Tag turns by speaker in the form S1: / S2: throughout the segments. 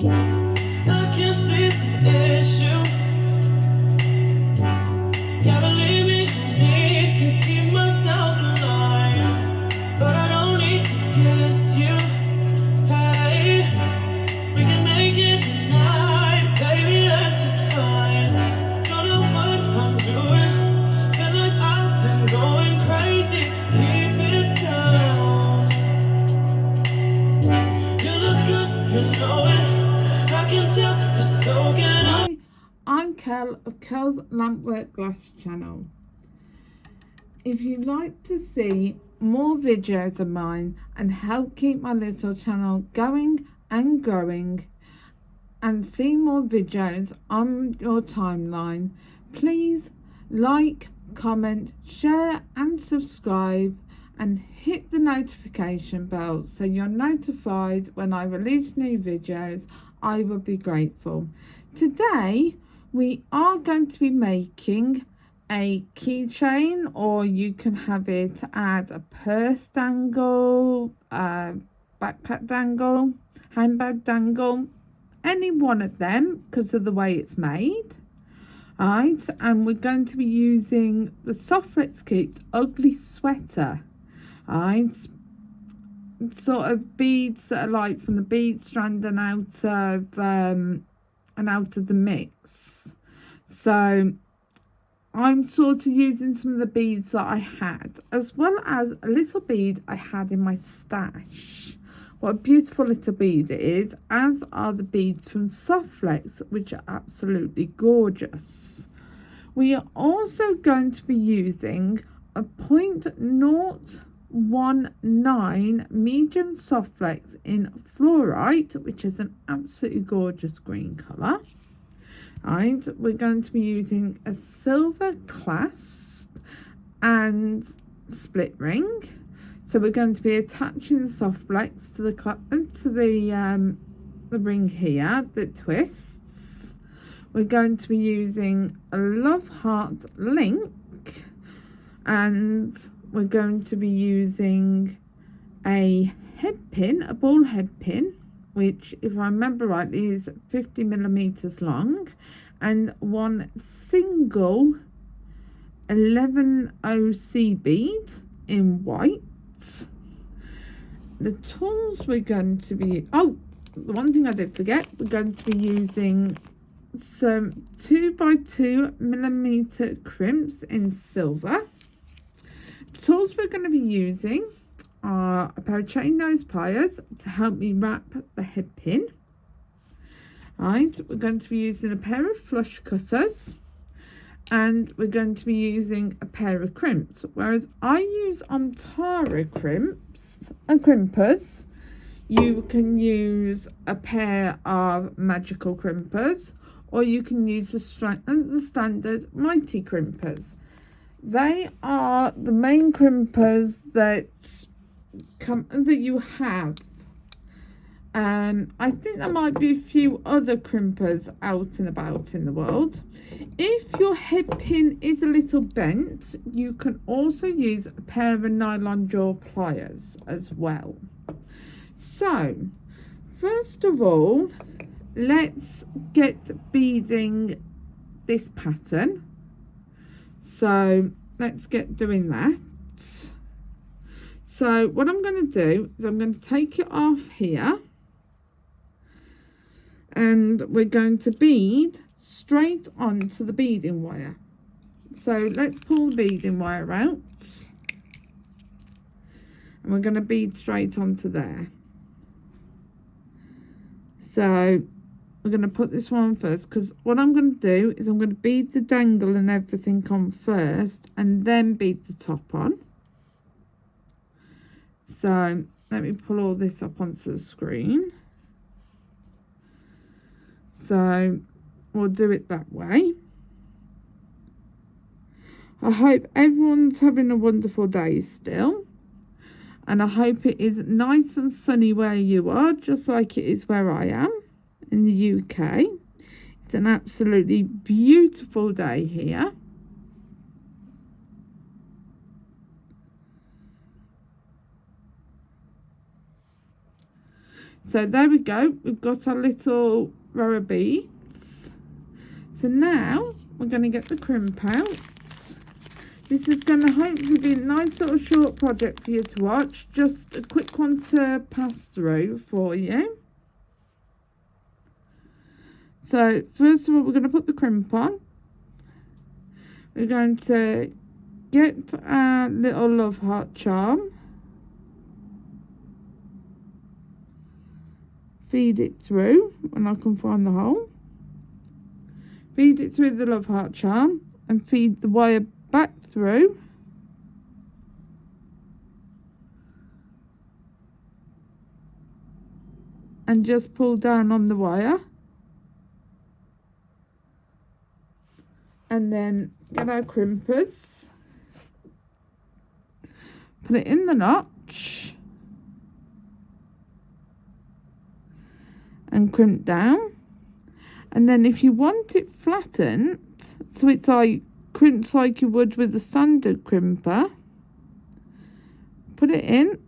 S1: I can't see the issue. Yeah, believe me, I need to keep myself alive, but I don't need to kiss you. Hey, we can make it tonight, baby, that's just fine. Don't know what I'm doing, feel like I've been going crazy. Keep it down. You look good, you know it. I can tell you're soaking up.
S2: Hi, I'm Kel of Kel's Lampwork Glass channel. If you'd like to see more videos of mine and help keep my little channel going and growing and see more videos on your timeline, please like, comment, share and subscribe and hit the notification bell so you're notified when I release new videos. I would be grateful. Today we are going to be making a keychain, or you can have it as a purse dangle, backpack dangle, handbag dangle, any one of them because of the way it's made. Right, and we're going to be using the SoftFlex Kit Ugly Sweater. Right, sort of beads that are like from the bead strand and out of the mix. So I'm sort of using some of the beads that I had, as well as a little bead I had in my stash. What a beautiful little bead it is, as are the beads from SoftFlex, which are absolutely gorgeous. We are also going to be using a 0.019 medium SoftFlex in fluorite, which is an absolutely gorgeous green colour. Right, we're going to be using a silver clasp and split ring. So we're going to be attaching the SoftFlex to the ring here that twists. We're going to be using a love heart link, and we're going to be using a head pin, a ball head pin, which, if I remember rightly, is 50 millimeters long, and one single 11OC bead in white. The tools we're going to be, the one thing I did forget, we're going to be using some 2x2 millimeter crimps in silver. The tools we're going to be using are a pair of chain nose pliers to help me wrap the head pin. Right, we're going to be using a pair of flush cutters, and we're going to be using a pair of crimps. Whereas I use Omtara crimpers, you can use a pair of magical crimpers, or you can use the standard mighty crimpers. They are the main crimpers that you have. I think there might be a few other crimpers out and about in the world. If your head pin is a little bent, you can also use a pair of nylon jaw pliers as well. So first of all, let's get beading this pattern. So let's get doing that. So what I'm going to do is I'm going to take it off here, and we're going to bead straight onto the beading wire. So let's pull the beading wire out, and we're going to bead straight onto there. So we're going to put this one first, because what I'm going to do is I'm going to bead the dangle and everything on first, and then bead the top on. So let me pull all this up onto the screen. So we'll do it that way. I hope everyone's having a wonderful day still, and I hope it is nice and sunny where you are, just like it is where I am in the UK. It's an absolutely beautiful day here. So there we go, we've got our little row of beads. So now we're going to get the crimp out. This is going to hopefully be a nice little short project for you to watch, just a quick one to pass through for you. So first of all, we're going to put the crimp on. We're going to get our little love heart charm, feed it through when I can find the hole, feed it through the love heart charm and feed the wire back through, and just pull down on the wire, and then get our crimpers, put it in the notch and crimp down. And then if you want it flattened, so it's like crimps like you would with a standard crimper, put it in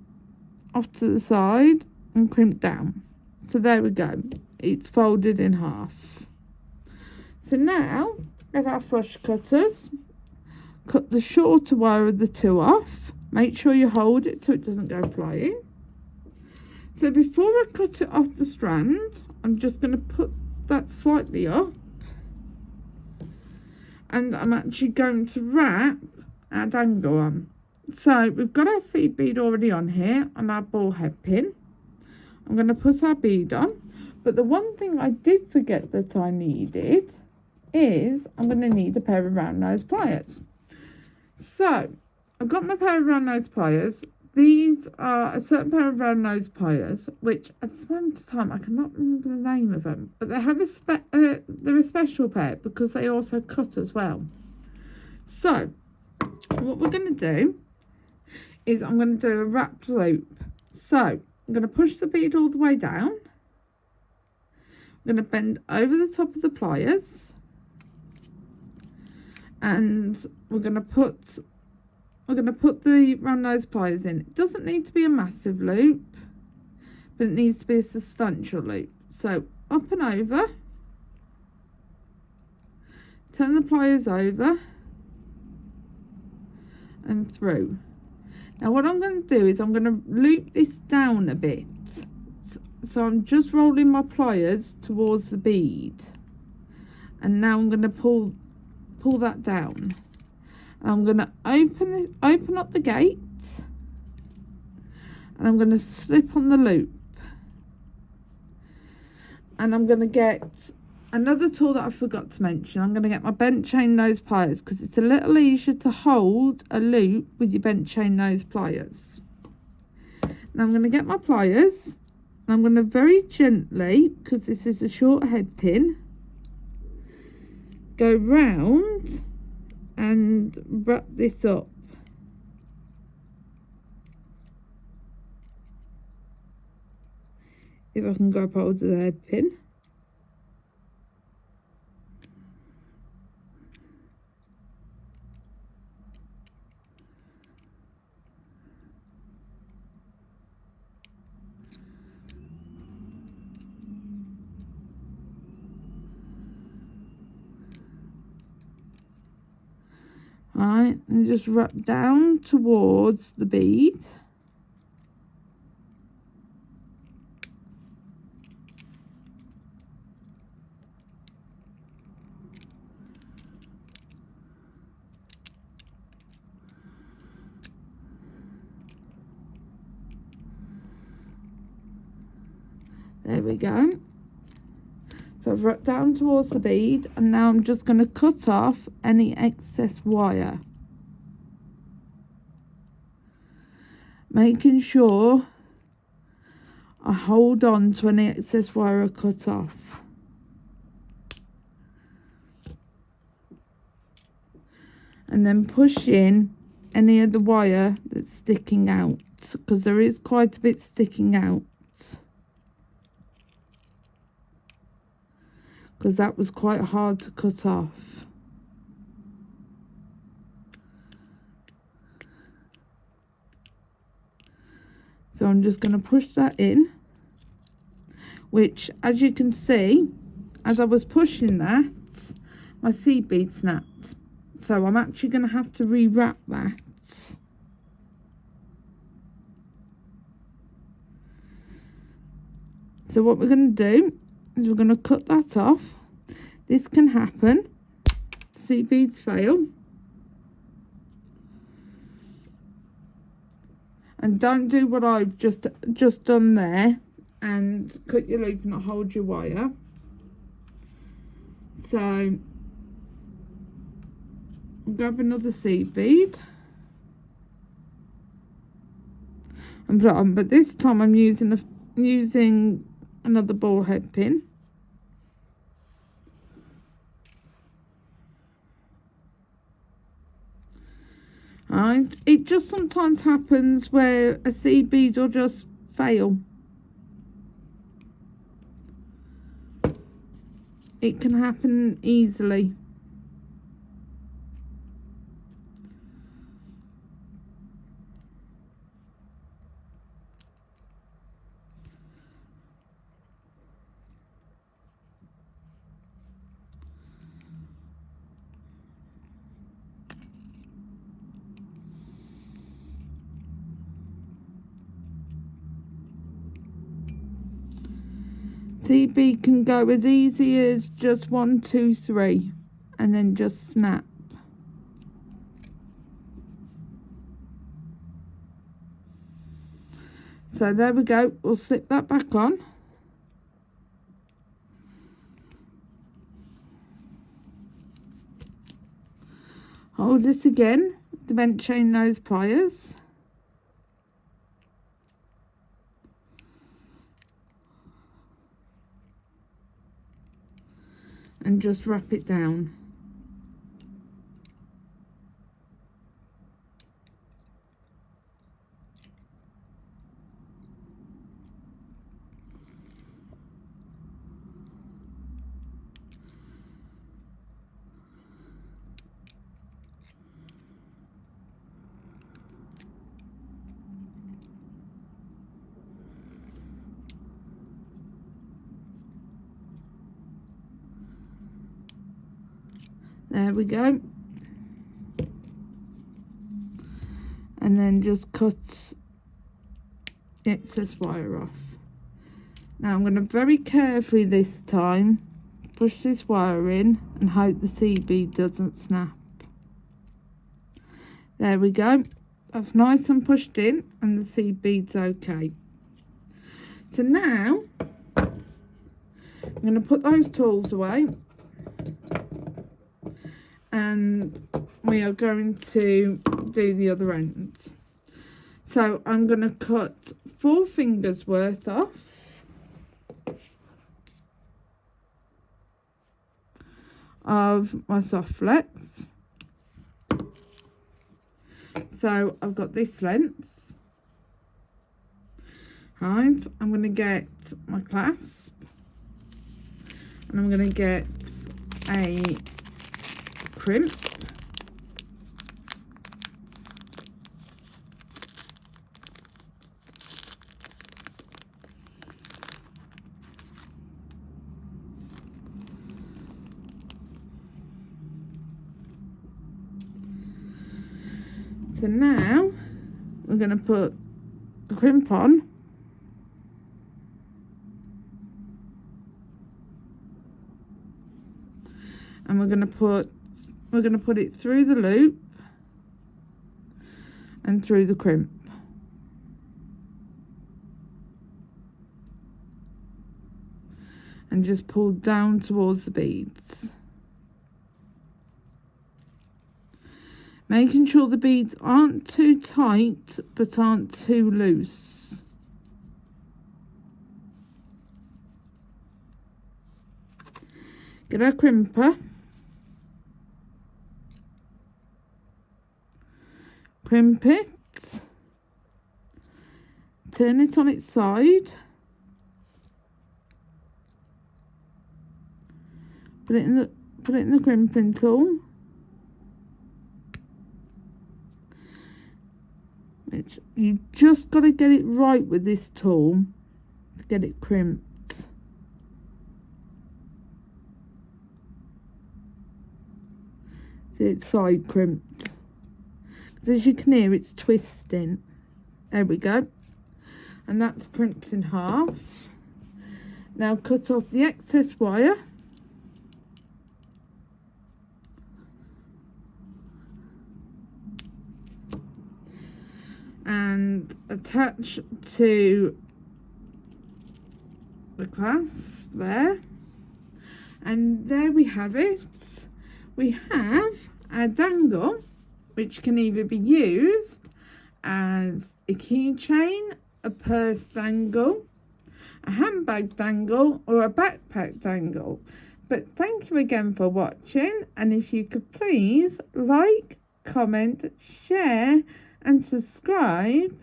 S2: off to the side and crimp down. So there we go, it's folded in half. So now get our flush cutters, cut the shorter wire of the two off, make sure you hold it so it doesn't go flying. So before I cut it off the strand, I'm just going to put that slightly up, and I'm actually going to wrap our dangle on. So we've got our seed bead already on here on our ball head pin. I'm going to put our bead on, but the one thing I did forget that I needed is I'm going to need a pair of round nose pliers. So I've got my pair of round nose pliers. These are a certain pair of round nose pliers, which at this moment in time I cannot remember the name of them, but they have they're a special pair because they also cut as well. So what we're going to do is I'm going to do a wrapped loop. So I'm going to push the bead all the way down. I'm going to bend over the top of the pliers, and we're going to put the round nose pliers in. It doesn't need to be a massive loop, but it needs to be a substantial loop. So up and over, turn the pliers over and through. Now what I'm going to do is I'm going to loop this down a bit. So I'm just rolling my pliers towards the bead, and now I'm going to pull that down. I'm going to open up the gate, and I'm going to slip on the loop, and I'm going to get another tool that I forgot to mention. I'm going to get my bent chain nose pliers because it's a little easier to hold a loop with your bent chain nose pliers. Now I'm going to get my pliers, and I'm going to very gently, because this is a short head pin, go round and wrap this up. If I can grab hold of the head pin. Right, and just wrap down towards the bead. There we go. So I've wrapped down towards the bead, and now I'm just going to cut off any excess wire, making sure I hold on to any excess wire I cut off. And then push in any of the wire that's sticking out, because there is quite a bit sticking out, because that was quite hard to cut off. So I'm just going to push that in, which, as you can see, as I was pushing that, my seed bead snapped. So I'm actually going to have to rewrap that. So what we're going to do is we're going to cut that off. This can happen. Seed beads fail. And don't do what I've just done there and cut your loop and not hold your wire. So grab another seed bead and put it on, but this time I'm using another ball head pin. And it just sometimes happens where a seed bead will just fail. It can happen easily. Seed bead can go as easy as just 1, 2, 3 and then just snap. So there we go, we'll slip that back on. Hold this again, the bent chain nose pliers. And just wrap it down. There we go. And then just cut excess wire off. Now I'm going to very carefully this time push this wire in and hope the seed bead doesn't snap. There we go. That's nice and pushed in and the seed bead's okay. So now I'm going to put those tools away. And we are going to do the other end. So I'm going to cut 4 fingers worth off. Of my SoftFlex. So I've got this length. Right, I'm going to get my clasp. And I'm going to get a crimp. So now we're going to put the crimp on. And we're going to put it through the loop and through the crimp. And just pull down towards the beads. Making sure the beads aren't too tight but aren't too loose. Get our crimper. Crimp it. Turn it on its side. Put it in the crimping tool. You just got to get it right with this tool to get it crimped. See, it's side crimped. As you can hear, it's twisting. There we go. And that's crimped in half. Now cut off the excess wire. And attach to the clasp there. And there we have it. We have a dangle, which can either be used as a keychain, a purse dangle, a handbag dangle, or a backpack dangle. But thank you again for watching, and if you could please like, comment, share and subscribe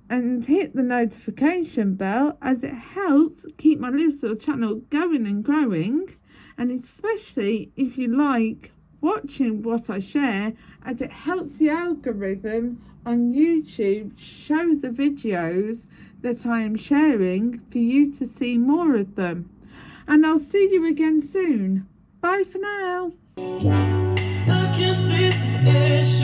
S2: and hit the notification bell, as it helps keep my little channel going and growing, and especially if you like watching what I share, as it helps the algorithm on YouTube show the videos that I am sharing for you to see more of them. And I'll see you again soon. Bye for now.
S1: I can see the